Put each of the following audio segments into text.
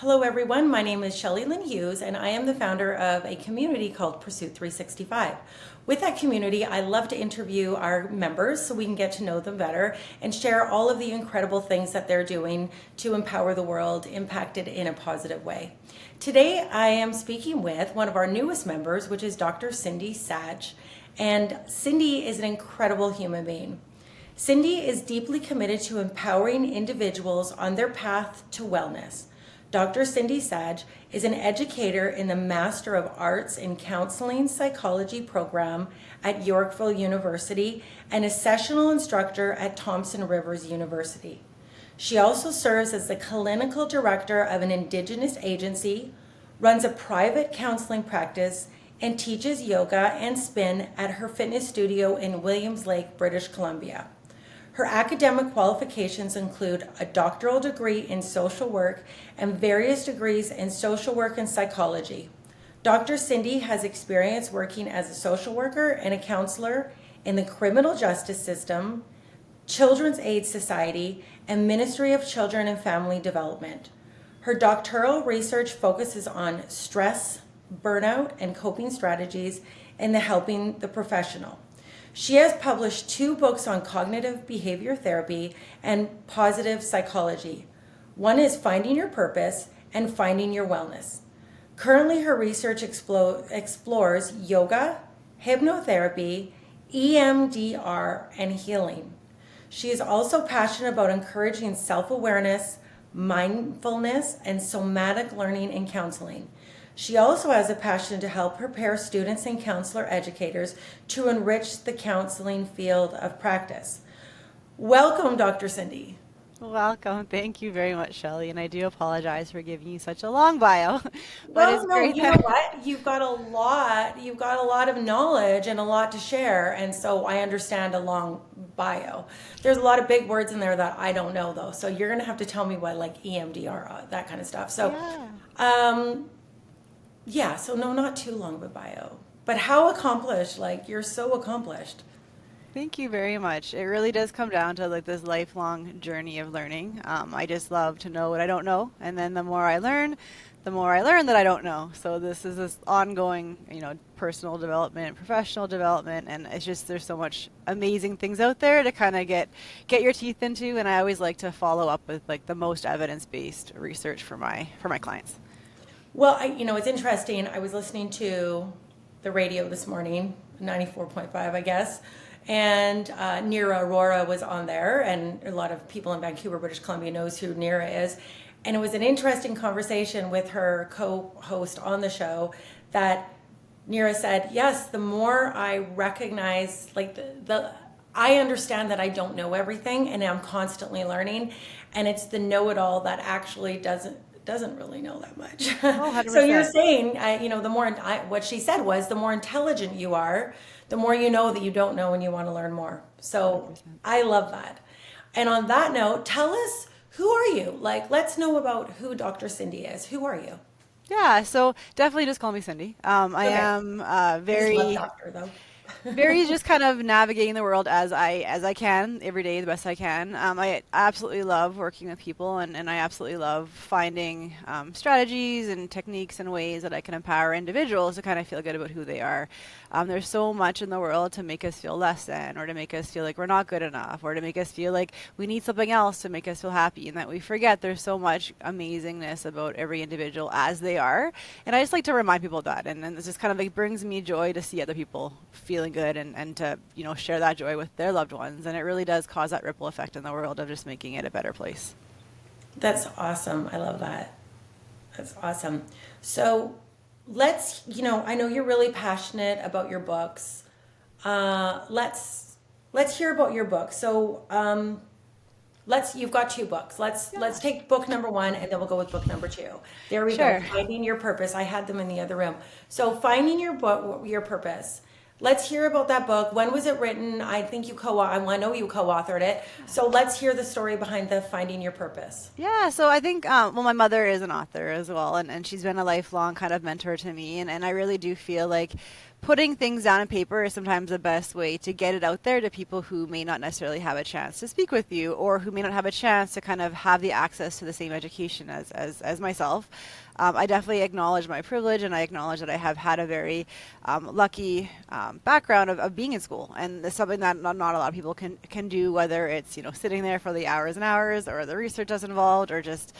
Hello, everyone. My name is Shelly Lynn Hughes, and I am the founder of a community called Pursuit 365. With that community, I love to interview our members so we can get to know them better and share all of the incredible things that they're doing to empower the world, impact it in a positive way. Today, I am speaking with one of our newest members, which is Dr. Cindi Saj. And Cindi is an incredible human being. Cindi is deeply committed to empowering individuals on their path to wellness. Dr. Cindi Saj is an educator in the Master of Arts in Counseling Psychology program at Yorkville University and a sessional instructor at Thompson Rivers University. She also serves as the clinical director of an Indigenous agency, runs a private counseling practice, and teaches yoga and spin at her fitness studio in Williams Lake, British Columbia. Her academic qualifications include a doctoral degree in social work and various degrees in social work and psychology. Dr. Cindi has experience working as a social worker and a counselor in the criminal justice system, Children's Aid Society, and Ministry of Children and Family Development. Her doctoral research focuses on stress, burnout, and coping strategies in the helping the professional. She has published 2 books on cognitive behavior therapy and positive psychology. One is Finding Your Purpose and Finding Your Wellness. Currently, her research explores yoga, hypnotherapy, EMDR, and healing. She is also passionate about encouraging self-awareness, mindfulness, and somatic learning in counseling. She also has a passion to help prepare students and counselor educators to enrich the counseling field of practice. Welcome, Dr. Cindi. Welcome. Thank you very much, Shelly. And I do apologize for giving you such a long bio, but Well, it's no, great you know what? You've got a lot of knowledge and a lot to share, and so I understand a long bio. There's a lot of big words in there that I don't know, though, so you're going to have to tell me what, like EMDR, that kind of stuff. So, Yeah. Yeah, so no, not too long of a bio. But how accomplished, like you're so accomplished. Thank you very much. It really does come down to like this lifelong journey of learning. I just love to know what I don't know, and then the more I learn, the more I learn that I don't know. So this is this ongoing, personal development, professional development, and it's just there's so much amazing things out there to kind of get your teeth into, and I always like to follow up with like the most evidence-based research for my clients. Well, it's interesting. I was listening to the radio this morning, 94.5, I guess, and Nira Aurora was on there, and a lot of people in Vancouver, British Columbia knows who Nira is. And it was an interesting conversation with her co-host on the show that Nira said, yes, the more I recognize, like I understand that I don't know everything and I'm constantly learning, and it's the know-it-all that actually doesn't really know that much. Oh, So you're 100%. saying, what she said was, the more intelligent you are, the more you know that you don't know and you want to learn more. So 100%. I love that. And on that note, tell us, who are you? Like, let's know about who Dr. Cindi is. Who are you? Yeah, so definitely just call me Cindy. I Okay. am I just love very doctor though. very just kind of navigating the world as I can every day the best I can. I absolutely love working with people, and I absolutely love finding strategies and techniques and ways that I can empower individuals to kind of feel good about who they are. There's so much in the world to make us feel less than, or to make us feel like we're not good enough, or to make us feel like we need something else to make us feel happy, and that we forget there's so much amazingness about every individual as they are. And I just like to remind people of that, and this just kind of like brings me joy to see other people feeling good, and to share that joy with their loved ones, and it really does cause that ripple effect in the world of just making it a better place. That's awesome. I love that. That's awesome. So I know you're really passionate about your books. Let's hear about your book. So you've got 2 books. Let's take book number 1 and then we'll go with book number 2. There we go. Sure. Finding Your Purpose. I had them in the other room. So Finding Your Purpose. Let's hear about that book. When was it written? I think I know you co-authored it. So let's hear the story behind the Finding Your Purpose. Yeah, so I think, my mother is an author as well, and she's been a lifelong kind of mentor to me, and I really do feel like putting things down on paper is sometimes the best way to get it out there to people who may not necessarily have a chance to speak with you, or who may not have a chance to kind of have the access to the same education as myself. I definitely acknowledge my privilege, and I acknowledge that I have had a very lucky background of being in school, and it's something that not a lot of people can do, whether it's sitting there for the hours and hours, or the research that's involved, or just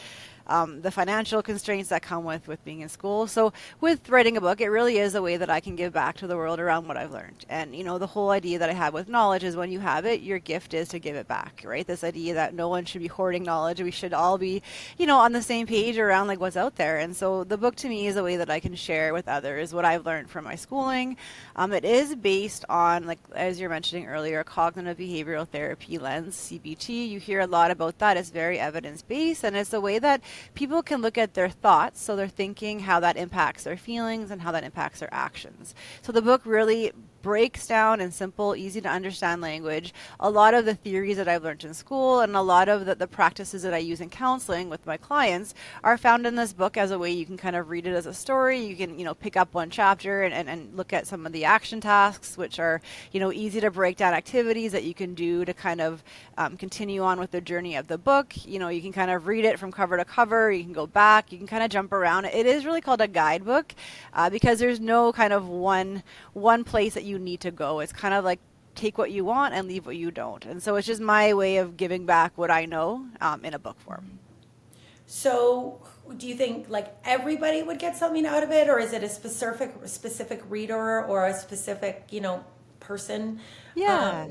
the financial constraints that come with being in school. So with writing a book, it really is a way that I can give back to the world around what I've learned. And, the whole idea that I have with knowledge is when you have it, your gift is to give it back, right? This idea that no one should be hoarding knowledge. We should all be, on the same page around like what's out there. And so the book to me is a way that I can share with others what I've learned from my schooling. It is based on, like, as you're mentioning earlier, cognitive behavioral therapy lens, CBT. You hear a lot about that. It's very evidence-based, and it's a way that people can look at their thoughts, so their thinking, how that impacts their feelings, and how that impacts their actions. So the book really breaks down in simple, easy to understand language a lot of the theories that I've learned in school, and a lot of the practices that I use in counseling with my clients are found in this book as a way you can kind of read it as a story. You can, pick up one chapter and look at some of the action tasks, which are, easy to break down activities that you can do to kind of continue on with the journey of the book. You can kind of read it from cover to cover. You can go back. You can kind of jump around. It is really called a guidebook because there's no kind of one place that you need to go. It's kind of like take what you want and leave what you don't. And so it's just my way of giving back what I know in a book form. So do you think like everybody would get something out of it, or is it a specific reader or a specific, person? Yeah.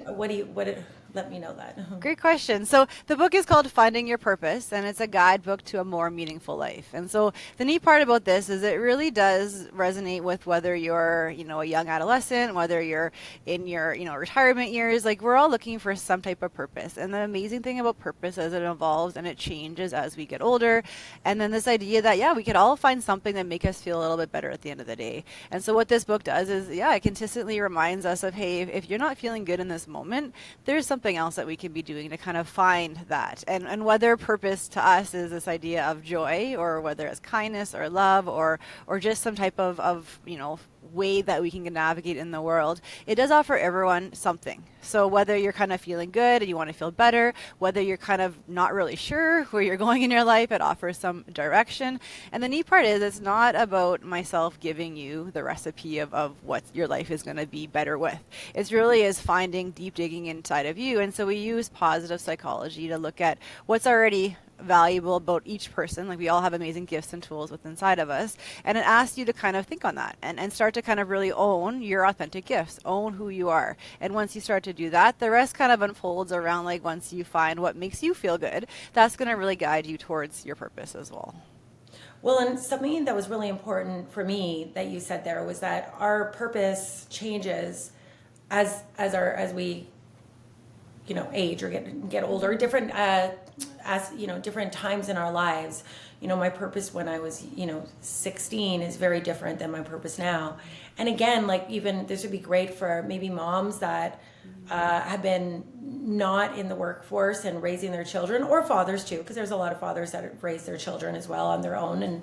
Let me know that. Great question. So the book is called Finding Your Purpose, and it's a guidebook to a more meaningful life. And so the neat part about this is it really does resonate with whether you're, a young adolescent, whether you're in your, retirement years. Like, we're all looking for some type of purpose. And the amazing thing about purpose is it evolves and it changes as we get older. And then this idea that, yeah, we could all find something that make us feel a little bit better at the end of the day. And so what this book does is, it consistently reminds us of, hey, if you're not feeling good in this moment, there's something else that we can be doing to kind of find that. And whether purpose to us is this idea of joy, or whether it's kindness or love, or just some type of way that we can navigate in the world, it does offer everyone something. So whether you're kind of feeling good and you want to feel better, whether you're kind of not really sure where you're going in your life, it offers some direction. And the neat part is it's not about myself giving you the recipe of what your life is going to be better with. It really is finding deep digging inside of you. And so we use positive psychology to look at what's already valuable about each person. Like, we all have amazing gifts and tools within inside of us, and it asks you to kind of think on that and start to kind of really own your authentic gifts, own who you are. And once you start to do that, the rest kind of unfolds around, like, once you find what makes you feel good, that's going to really guide you towards your purpose as well. Well, and something that was really important for me that you said there was that our purpose changes as we age or get older, different different times in our lives. My purpose when I was 16 is very different than my purpose now. And again, like, even this would be great for maybe moms that have been not in the workforce and raising their children, or fathers too, because there's a lot of fathers that have raised their children as well on their own, and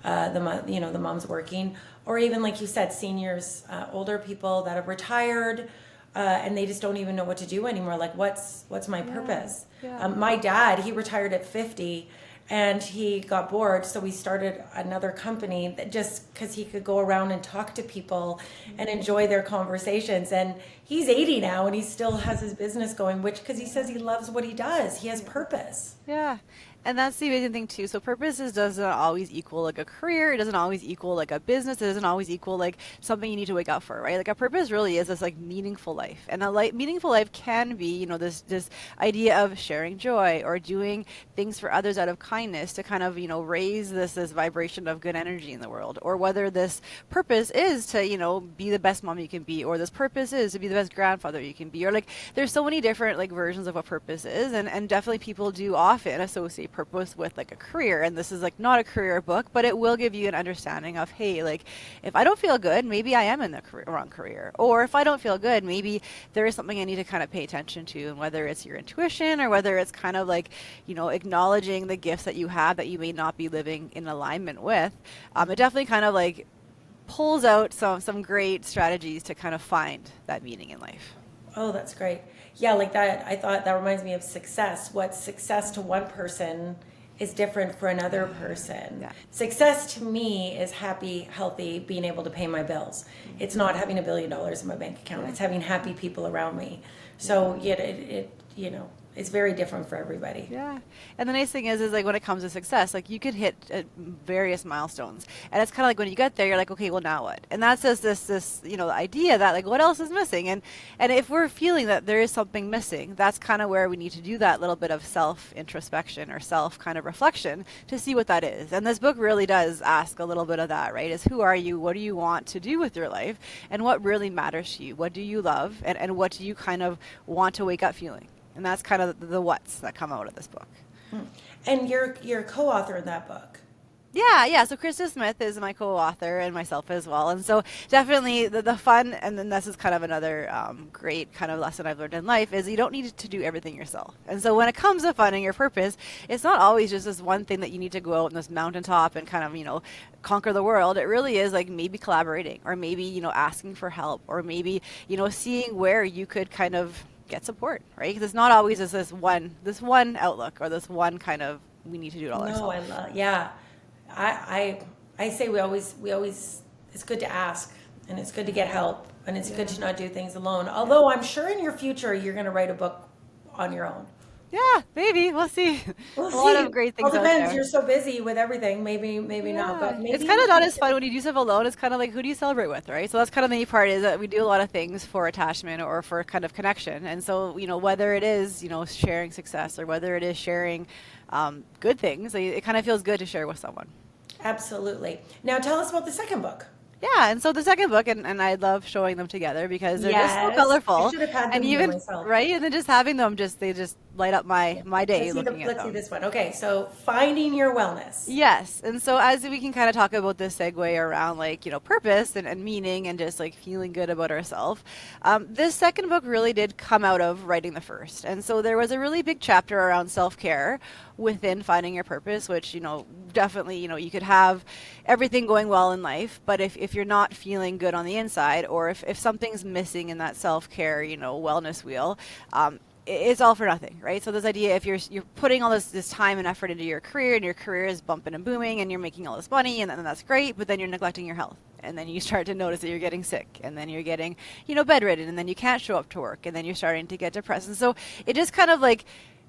the mom's working, or even, like you said, seniors, older people that have retired. And they just don't even know what to do anymore. Like, what's my purpose? Yeah. My dad, he retired at 50, and he got bored, so we started another company that just because he could go around and talk to people and enjoy their conversations. And he's 80 now, and he still has his business going, because he says he loves what he does. He has purpose. Yeah. And that's the amazing thing too. So purposes doesn't always equal like a career. It doesn't always equal like a business. It doesn't always equal like something you need to wake up for, right? Like, a purpose really is this like meaningful life. And a meaningful life can be, this idea of sharing joy or doing things for others out of kindness to kind of, raise this vibration of good energy in the world. Or whether this purpose is to, be the best mom you can be, or this purpose is to be the best grandfather you can be, or like, there's so many different like versions of what purpose is. And definitely people do often associate purpose with like a career, and this is like not a career book, but it will give you an understanding of, hey, like, if I don't feel good, maybe I am in the wrong career, or if I don't feel good, maybe there is something I need to kind of pay attention to. And whether it's your intuition, or whether it's kind of like acknowledging the gifts that you have that you may not be living in alignment with, it definitely kind of like pulls out some great strategies to kind of find that meaning in life. Oh, that's great. Yeah, like that. I thought that reminds me of success. What success to one person is different for another person. Yeah. Success to me is happy, healthy, being able to pay my bills. It's not having $1 billion in my bank account. It's having happy people around me. So yet it's very different for everybody. Yeah. And the nice thing is like when it comes to success, like you could hit various milestones. And it's kind of like when you get there, you're like, okay, well now what? And that's just this idea that like what else is missing? And if we're feeling that there is something missing, that's kind of where we need to do that little bit of self introspection or self kind of reflection to see what that is. And this book really does ask a little bit of that, right? Is who are you? What do you want to do with your life? And what really matters to you? What do you love? And what do you kind of want to wake up feeling? And that's kind of the what's that come out of this book. And you're a co-author in that book. Yeah. So Krista Smith is my co-author and myself as well. And so definitely the fun, and then this is kind of another great kind of lesson I've learned in life, is you don't need to do everything yourself. And so when it comes to finding your purpose, it's not always just this one thing that you need to go out on this mountaintop and kind of, conquer the world. It really is like maybe collaborating, or maybe, asking for help, or maybe, seeing where you could kind of get support, right? Because it's not always just this one outlook or this one kind of we need to do it all ourselves. I say we always it's good to ask, and it's good to get help, and it's good to not do things alone. Although I'm sure in your future you're going to write a book on your own. Yeah, maybe. We'll see. We'll a lot of great things out there. You're so busy with everything. Maybe not. But maybe it's kind of not as fun when you do stuff alone. It's kind of like, who do you celebrate with, right? So that's kind of the neat part, is that we do a lot of things for attachment or for kind of connection. And so, whether it is, sharing success, or whether it is sharing good things, it kind of feels good to share with someone. Absolutely. Now tell us about the second book. Yeah, and so the second book, and I love showing them together because they're just so colorful. I should have had them and even myself. Right, and then just having them, they just light up my day looking at them. Let's see this one. Okay, so finding your wellness. Yes, and so as we can kind of talk about this segue around purpose and meaning and just feeling good about ourselves, this second book really did come out of writing the first. And so there was a really big chapter around self-care within finding your purpose, which definitely you could have everything going well in life, but if you're not feeling good on the inside, or if something's missing in that self-care wellness wheel, it's all for nothing, right? So this idea, if you're putting all this time and effort into your career, and your career is bumping and booming, and you're making all this money, and then that's great, but then you're neglecting your health, and then you start to notice that you're getting sick, and then you're getting bedridden, and then you can't show up to work, and then you're starting to get depressed. And so it just kind of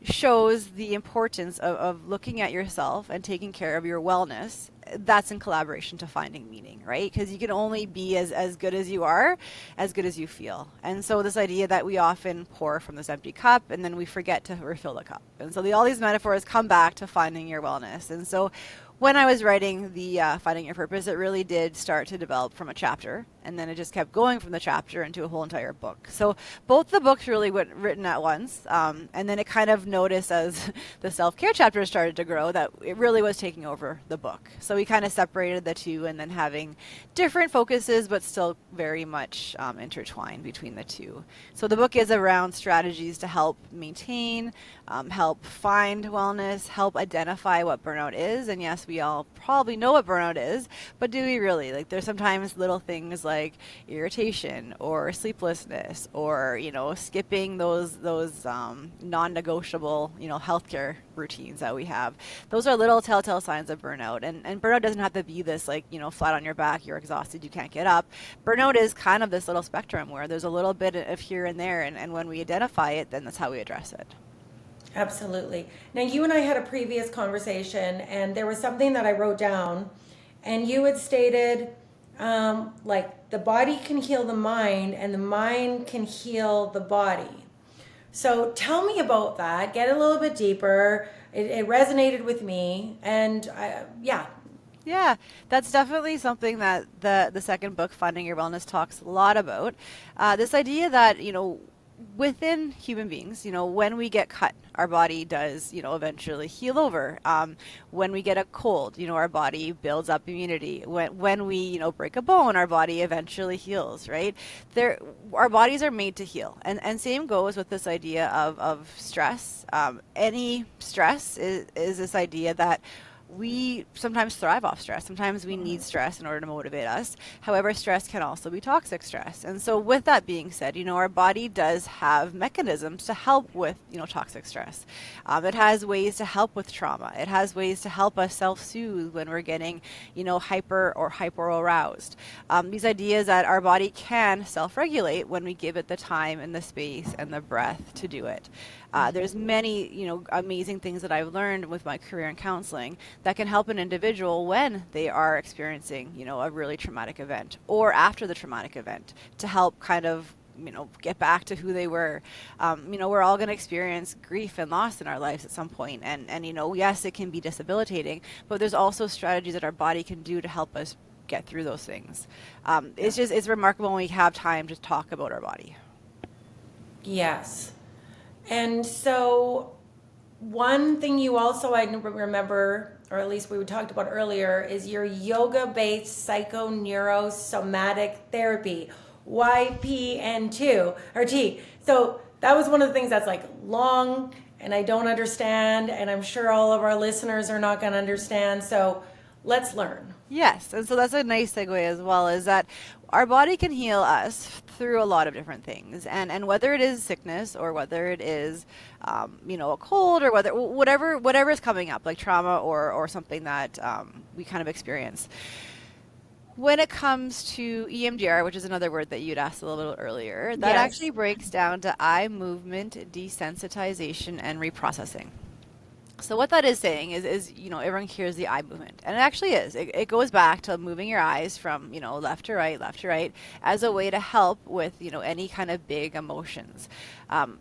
shows the importance of looking at yourself and taking care of your wellness. That's in collaboration to finding meaning, right? Because you can only be as good as you are, as good as you feel. And so this idea that we often pour from this empty cup, and then we forget to refill the cup. And so all these metaphors come back to finding your wellness. And so when I was writing the Finding Your Purpose, it really did start to develop from a chapter, and then it just kept going from the chapter into a whole entire book. So both the books really went written at once, and then it kind of noticed as the self-care chapter started to grow that it really was taking over the book. So we kind of separated the two, and then having different focuses, but still very much intertwined between the two. So the book is around strategies to help maintain, help find wellness, help identify what burnout is. And yes, we all probably know what burnout is, but do we really? There's sometimes little things like irritation or sleeplessness, or skipping those non-negotiable healthcare routines that we have. Those are little telltale signs of burnout. And burnout doesn't have to be this flat on your back, you're exhausted, you can't get up. Burnout is kind of this little spectrum where there's a little bit of here and there, and when we identify it, then that's how we address it. Absolutely. Now, you and I had a previous conversation, and there was something that I wrote down, and you had stated, the body can heal the mind, and the mind can heal the body. So tell me about that. Get a little bit deeper. It resonated with me, and Yeah, that's definitely something that the second book, Finding Your Wellness, talks a lot about. This idea that, within human beings, when we get cut, our body does, eventually heal over. When we get a cold, our body builds up immunity. When we, break a bone, our body eventually heals, right? Our bodies are made to heal. And same goes with this idea of stress. Any stress is this idea that we sometimes thrive off stress. Sometimes we need stress in order to motivate us. However, stress can also be toxic stress. And so with that being said, our body does have mechanisms to help with, toxic stress. It has ways to help with trauma. It has ways to help us self-soothe when we're getting, hyper or hyper aroused. These ideas that our body can self-regulate when we give it the time and the space and the breath to do it. There's many, amazing things that I've learned with my career in counseling that can help an individual when they are experiencing, a really traumatic event or after the traumatic event to help kind of, get back to who they were. We're all going to experience grief and loss in our lives at some point. And, yes, it can be debilitating, but there's also strategies that our body can do to help us get through those things. It's remarkable when we have time to talk about our body. Yes. And so one thing you also, I remember, or at least we talked about earlier, is your yoga-based psychoneurosomatic therapy, YPN2 or T. So that was one of the things that's like long and I don't understand, and I'm sure all of our listeners are not going to understand. So let's learn. Yes, and so that's a nice segue as well, is that our body can heal us through a lot of different things, and whether it is sickness or whether it is, a cold or whatever is coming up, like trauma or something that we kind of experience. When it comes to EMDR, which is another word that you'd asked a little earlier, that actually breaks down to eye movement desensitization and reprocessing. So what that is saying is everyone hears the eye movement, and it actually is. It goes back to moving your eyes from, left to right, as a way to help with, any kind of big emotions.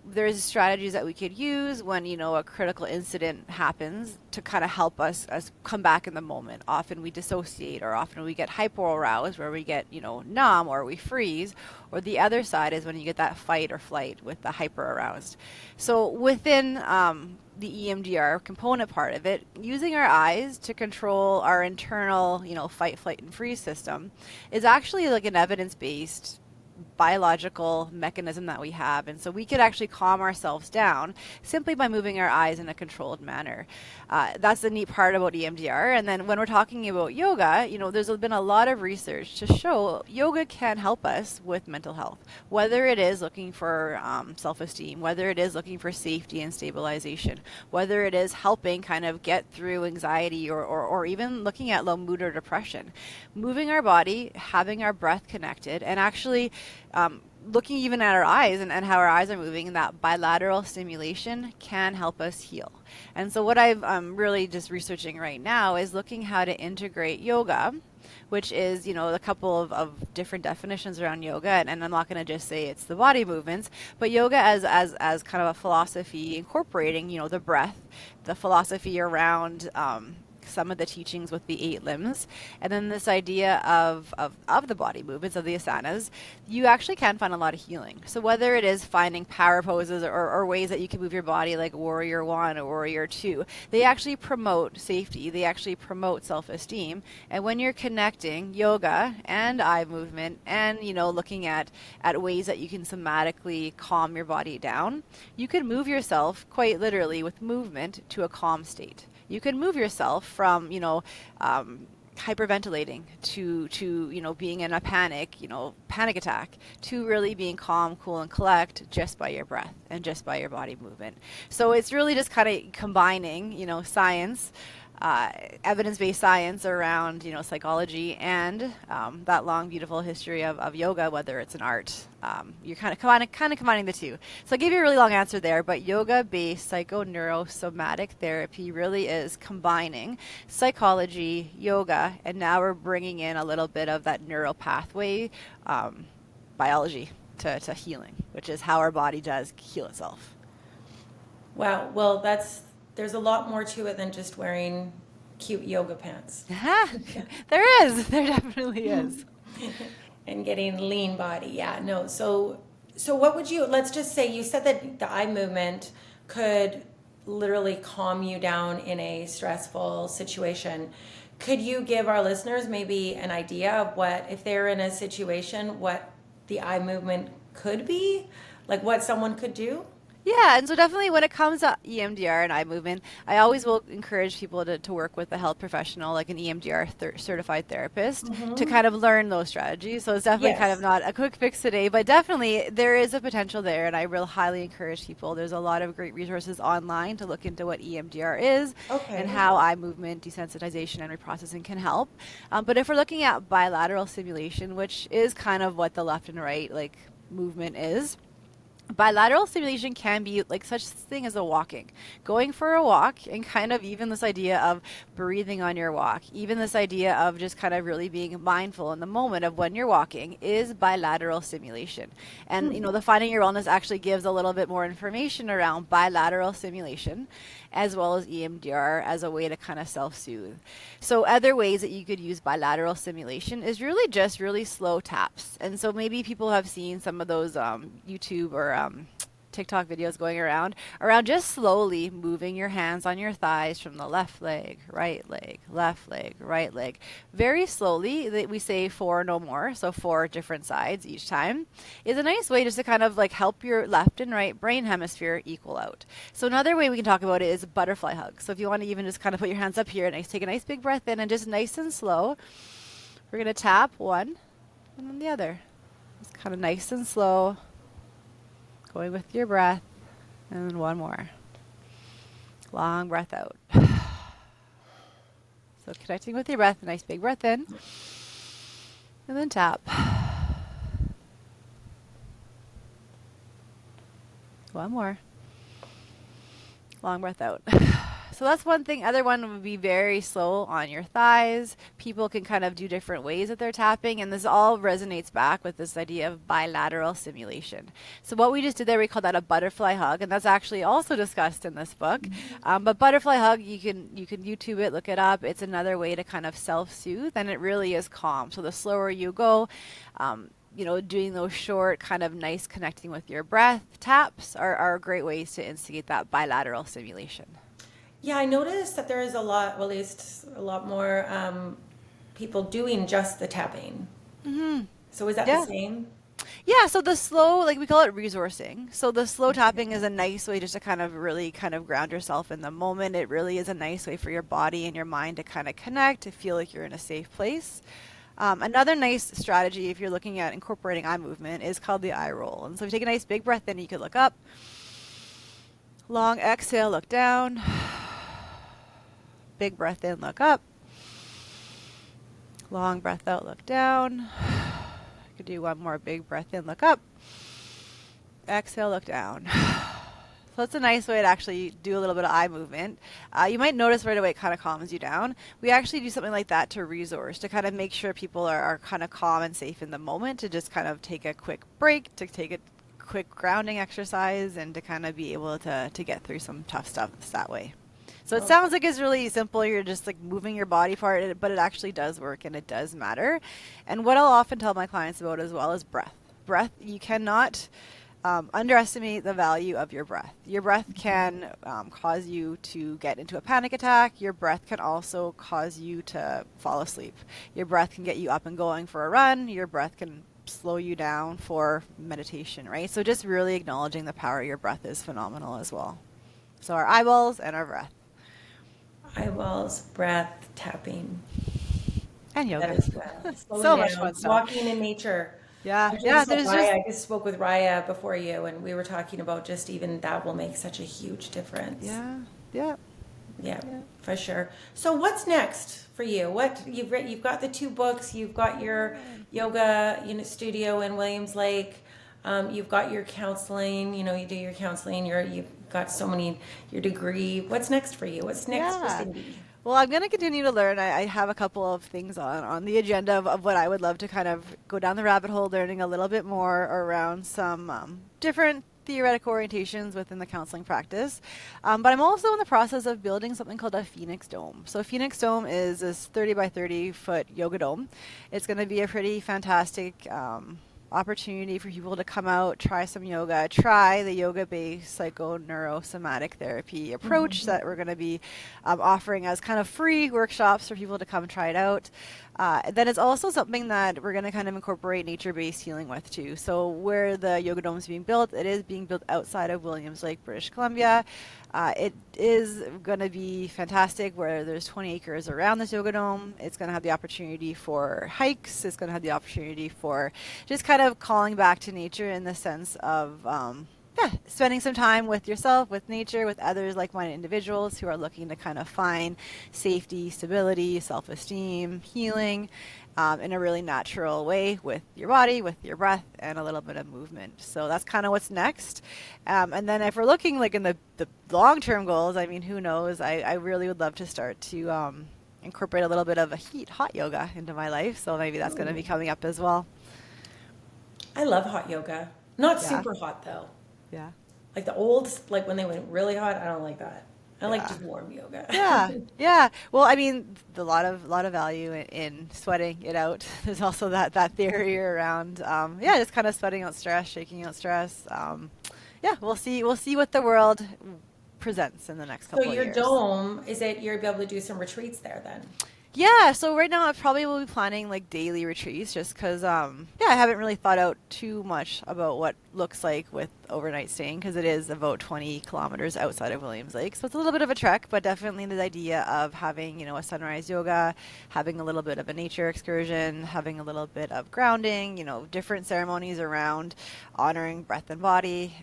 There's strategies that we could use when, a critical incident happens to kind of help us come back in the moment. Often we dissociate, or often we get hyper-aroused where we get, numb or we freeze, or the other side is when you get that fight or flight with the hyper-aroused. So within the EMDR component part of it, using our eyes to control our internal, fight, flight, and freeze system is actually like an evidence-based biological mechanism that we have. And so we could actually calm ourselves down simply by moving our eyes in a controlled manner. That's the neat part about EMDR. And then when we're talking about yoga, there's been a lot of research to show yoga can help us with mental health, whether it is looking for self-esteem, whether it is looking for safety and stabilization, whether it is helping kind of get through anxiety or even looking at low mood or depression. Moving our body, having our breath connected, and actually looking even at our eyes and how our eyes are moving, and that bilateral stimulation can help us heal. And so what I'm really just researching right now is looking how to integrate yoga, which is, a couple of different definitions around yoga. And I'm not going to just say it's the body movements, but yoga as kind of a philosophy incorporating, the breath, the philosophy around some of the teachings with the 8 limbs, and then this idea of the body movements, of the asanas, you actually can find a lot of healing. So whether it is finding power poses or ways that you can move your body like Warrior 1 or Warrior 2, they actually promote safety, they actually promote self-esteem. And when you're connecting yoga and eye movement and, looking at ways that you can somatically calm your body down, you can move yourself quite literally with movement to a calm state. You can move yourself from, hyperventilating to being in a panic attack, to really being calm, cool, and collect just by your breath and just by your body movement. So it's really just kind of combining, science, evidence-based science around, psychology, and that long, beautiful history of yoga, whether it's an art. You're kind of combining the two. So I gave you a really long answer there, but yoga-based psychoneurosomatic therapy really is combining psychology, yoga, and now we're bringing in a little bit of that neural pathway biology to healing, which is how our body does heal itself. Wow. Well, there's a lot more to it than just wearing cute yoga pants. There definitely is. And getting a lean body. Yeah, no. So what would let's just say you said that the eye movement could literally calm you down in a stressful situation. Could you give our listeners maybe an idea of what, if they're in a situation, what the eye movement could be? Like what someone could do? Yeah, and so definitely when it comes to EMDR and eye movement, I always will encourage people to work with a health professional, like an EMDR certified therapist, to Mm-hmm. kind of learn those strategies. So it's definitely kind of Yes. not a quick fix today, but definitely there is a potential there, and I real highly encourage people. There's a lot of great resources online to look into what EMDR is and Okay. how eye movement desensitization and reprocessing can help. But if we're looking at bilateral stimulation, which is kind of what the left and right like movement is, bilateral stimulation can be like such thing as a walking, going for a walk, and kind of even this idea of breathing on your walk, even this idea of just kind of really being mindful in the moment of when you're walking is bilateral stimulation. And Hmm. the Finding Your Wellness actually gives a little bit more information around bilateral stimulation as well as EMDR as a way to kind of self-soothe. So other ways that you could use bilateral stimulation is really just really slow taps. And so maybe people have seen some of those YouTube or TikTok videos going around just slowly moving your hands on your thighs from the left leg, left leg, right leg. Very slowly, we say four no more, so four different sides each time, is a nice way just to kind of like help your left and right brain hemisphere equal out. So another way we can talk about it is a butterfly hug. So if you want to even just kind of put your hands up here and take a nice big breath in and just nice and slow, we're going to tap one and then the other. Just kind of nice and slow, going with your breath, and then one more. Long breath out. So connecting with your breath, a nice big breath in, and then tap. One more. Long breath out. So that's one thing. Other one would be very slow on your thighs. People can kind of do different ways that they're tapping, and this all resonates back with this idea of bilateral stimulation. So what we just did there, we call that a butterfly hug, and that's actually also discussed in this book. But butterfly hug, you can YouTube it, look it up. It's another way to kind of self-soothe, and it really is calm. So the slower you go, doing those short, kind of nice connecting with your breath taps are great ways to instigate that bilateral stimulation. Yeah, I noticed that there is a lot, well, at least a lot more people doing just the tapping. Mm-hmm. So is that the Yeah. same? Yeah, so the slow, like we call it resourcing. So the slow tapping is a nice way just to kind of really kind of ground yourself in the moment. It really is a nice way for your body and your mind to kind of connect, to feel like you're in a safe place. Another nice strategy if you're looking at incorporating eye movement is called the eye roll. And so if you take a nice big breath in, you could look up. Long exhale, look down. Big breath in, look up. Long breath out, look down. You could do one more big breath in, look up. Exhale, look down. So it's a nice way to actually do a little bit of eye movement. You might notice right away it kind of calms you down. We actually do something like that to resource, to kind of make sure people are kind of calm and safe in the moment, to just kind of take a quick break, to take a quick grounding exercise, and to kind of be able to get through some tough stuff that way. So it Okay. sounds like it's really simple. You're just like moving your body part, but it actually does work and it does matter. And what I'll often tell my clients about as well is breath. Breath, you cannot underestimate the value of your breath. Your breath can cause you to get into a panic attack. Your breath can also cause you to fall asleep. Your breath can get you up and going for a run. Your breath can slow you down for meditation, right? So just really acknowledging the power of your breath is phenomenal as well. So our eyeballs and our breath. Eyeballs, breath, tapping. And That yoga. is well. Slowing So much down, fun stuff. walking in nature. Yeah, Actually, yeah, just there's just, Raya, I just spoke with Raya before you, and we were talking about just even that will make such a huge difference. yeah, yeah, Yeah, yeah. for sure. So what's next for you? What you've got the two books, you've got your yoga studio in Williams Lake, you've got your counseling. You do your counseling. You've got so many your degree. What's next for you? What's next for Yeah. Cindy? Well, I'm going to continue to learn. I have a couple of things on the agenda of what I would love to kind of go down the rabbit hole, learning a little bit more around some different theoretical orientations within the counseling practice. But I'm also in the process of building something called a Phoenix Dome. So Phoenix Dome is this 30 by 30 foot yoga dome. It's going to be a pretty fantastic opportunity for people to come out, try some yoga, try the yoga-based psychoneurosomatic therapy approach that we're going to be offering as kind of free workshops for people to come try it out. Then it's also something that we're going to kind of incorporate nature-based healing with too. So where the Yoga Dome is being built, it is being built outside of Williams Lake, British Columbia. It is going to be fantastic where there's 20 acres around this Yoga Dome. It's going to have the opportunity for hikes. It's going to have the opportunity for just kind of calling back to nature in the sense of spending some time with yourself, with nature, with others like-minded individuals who are looking to kind of find safety, stability, self-esteem, healing in a really natural way with your body, with your breath, and a little bit of movement. So that's kind of what's next. And then if we're looking like in the long-term goals, I mean, who knows? I really would love to start to incorporate a little bit of a hot yoga into my life. So maybe that's going to be coming up as well. I love hot yoga. Not Yeah. super hot though. Yeah. Like the old, like when they went really hot, I don't like that. I like just warm yoga. Yeah. Well, I mean, a lot of value in sweating it out. There's also that theory around, just kind of sweating out stress, shaking out stress. We'll see what the world presents in the next couple So of your years. dome, is it you'll be able to do some retreats there then? Yeah, so right now I probably will be planning like daily retreats just because, I haven't really thought out too much about what looks like with overnight staying because it is about 20 kilometers outside of Williams Lake. So it's a little bit of a trek, but definitely the idea of having, a sunrise yoga, having a little bit of a nature excursion, having a little bit of grounding, different ceremonies around honoring breath and body,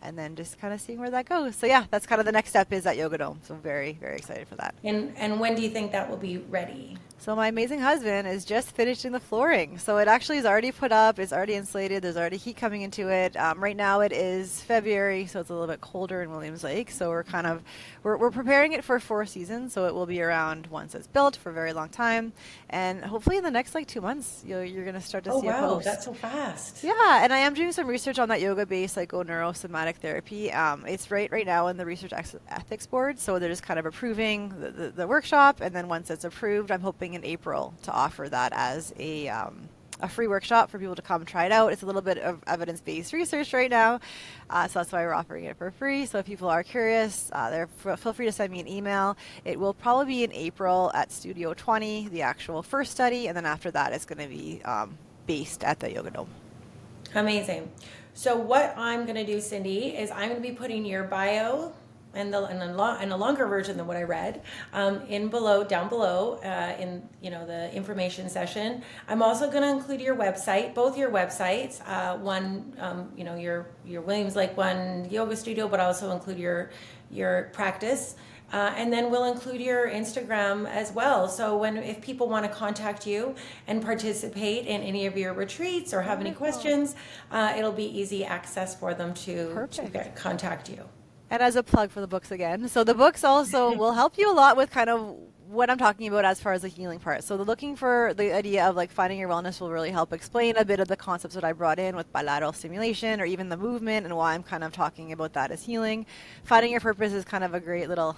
and then just kind of seeing where that goes. So yeah, that's kind of the next step is that Yoga Dome. So very, very excited for that. And when do you think that will be ready? So my amazing husband is just finishing the flooring. So it actually is already put up. It's already insulated. There's already heat coming into it. Right now it is February, so it's a little bit colder in Williams Lake. So we're preparing it for 4 seasons. So it will be around once it's built for a very long time. And hopefully in the next 2 months, you're going to start to see a wow, post. that's so fast. Yeah, and I am doing some research on that yoga-based psychoneurosomatic therapy. It's right now in the research ethics board, so they're just kind of approving the workshop, and then once it's approved, I'm hoping in April to offer that as a free workshop for people to come try it out. It's a little bit of evidence-based research right now, so that's why we're offering it for free. So if people are curious, feel free to send me an email. It will probably be in April at Studio 20, the actual first study, and then after that, it's going to be based at the Yoga Dome. Amazing. So what I'm going to do, Cindy, is I'm going to be putting your bio and a longer version than what I read down below in the information session. I'm also going to include your website, both your websites, one your Williams Lake one yoga studio, but also include your practice. And then we'll include your Instagram as well. So if people want to contact you and participate in any of your retreats or have any questions, it'll be easy access for them to contact you. And as a plug for the books again, so the books also will help you a lot with kind of what I'm talking about as far as the healing part. So looking for the idea of like finding your wellness will really help explain a bit of the concepts that I brought in with bilateral stimulation or even the movement and why I'm kind of talking about that as healing. Finding your purpose is kind of a great little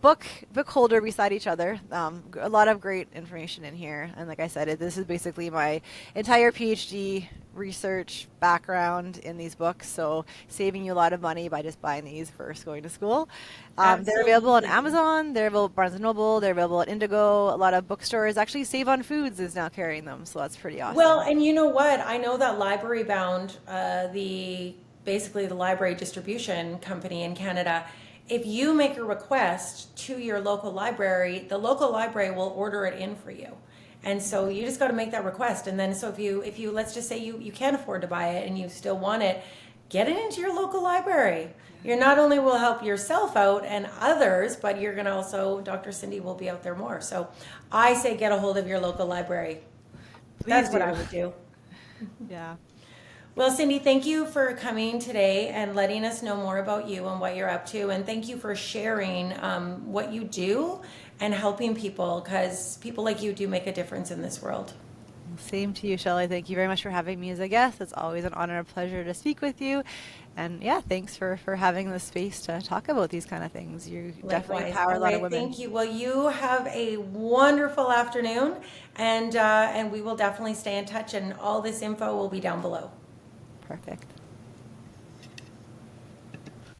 book holder beside each other. A lot of great information in here. And like I said, this is basically my entire PhD research background in these books. So saving you a lot of money by just buying these versus going to school. They're available on Amazon. They're available at Barnes & Noble. They're available at Indigo. A lot of bookstores. Actually, Save on Foods is now carrying them. So that's pretty awesome. Well, and you know what? I know that Library Bound, basically the library distribution company in Canada, if you make a request to your local library, the local library will order it in for you. And so you just got to make that request. And then so if you let's just say you can't afford to buy it and you still want it, get it into your local library. You not only will help yourself out and others, but you're going to also, Dr. Cindi will be out there more. So I say get a hold of your local library. That's what I would do. Yeah. Well, Cindy, thank you for coming today and letting us know more about you and what you're up to. And thank you for sharing what you do and helping people, because people like you do make a difference in this world. Same to you, Shelly. Thank you very much for having me as a guest. It's always an honor and pleasure to speak with you. And yeah, thanks for having the space to talk about these kind of things. You definitely Likewise. empower All a lot of right. women. Thank you. Well, you have a wonderful afternoon, and we will definitely stay in touch. And all this info will be down below. Perfect.